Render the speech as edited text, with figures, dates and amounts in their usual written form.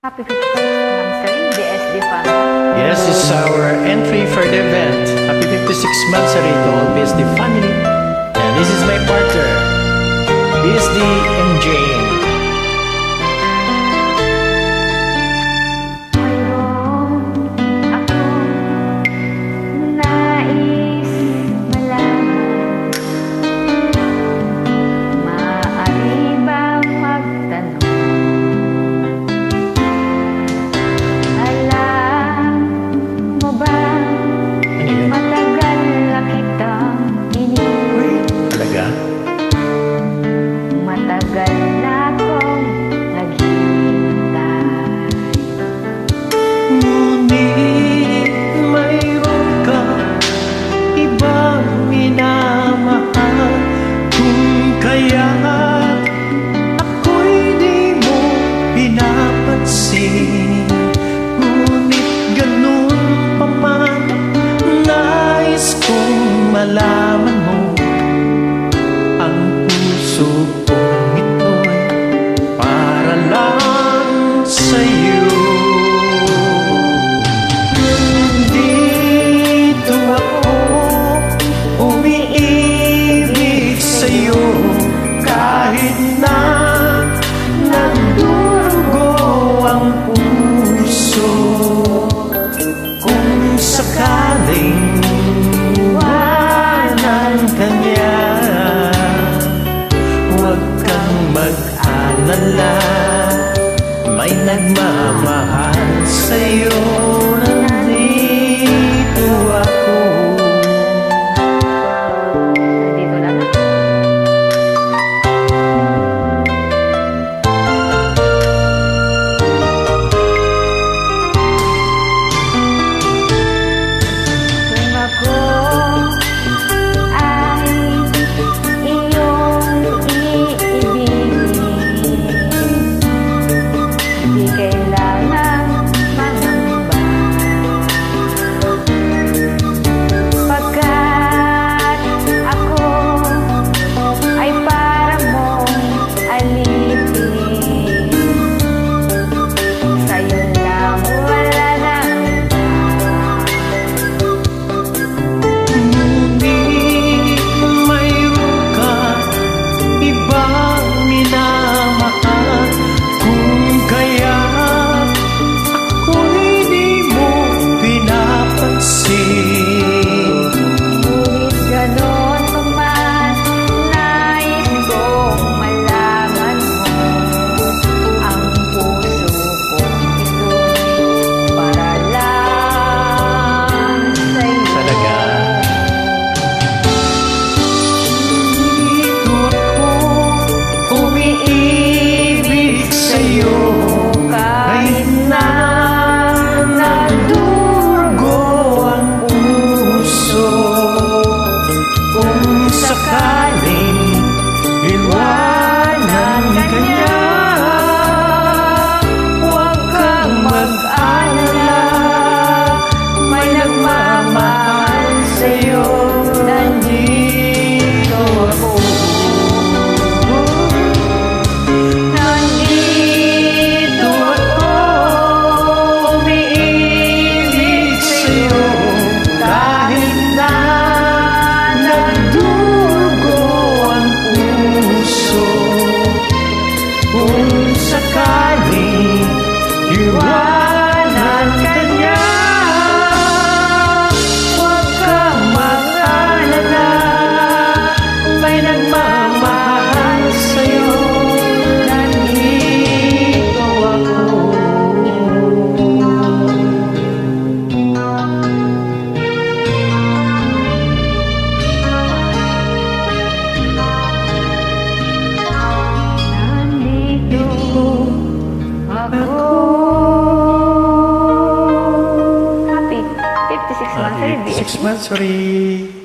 Happy 56th Mansari, BSD family. Yes, this is our entry for the event. Happy 56 Mansari to all BSD family. And this is my partner, BSD and Jane. Mayroon akong nais malaman. Maaari bang magtanong? Alam mo ba, Ano yun? matagal na kitang iniwan. Talaga? Matagal na akong naghihintay. Ngunit mayroon ka ibang minamahal. Kung kaya't ako'y di mo pinapansin. Ngunit ganun pa man, nais kong malaman mo ang puso kong ito'y para lang sa'yo. Dito ako umiibig sa'yo kahit na nagdurugo ang puso. Kung sakaling iwanan ka niya, huwag kang mag-alala, may nagmamahal sa'yo. Nandito ako. Nandito lang ako. Kung ako ay iyong iibigin, di kailangang mangamba. Pagkat ako ay para mong alipin, sa'yo lang wala nang iba. Ngunit mayroon ka ibang minamahal. Kung kaya't ako'y di mo pinapansin. Ngunit ganon pa man, nais kong malaman mo ang puso kong ito'y para lang sa'yo. Talaga? Dito ako umiibig sa'yo kahit na nagdurugo ang puso. Kung sakaling iwanan ka niya, huwag kang mag-alala, may nagmamahal sa'yo. Nandito ako. Nandito ako, umiibig sa'yo kahit na nagdurugo ang puso. Kung sakaling iwanan ka niya, huwag kang mag-alala, may nagmamahal sa'yo. Nandito ako. Nandito ako. Happy 56 months, 6 months, sorry.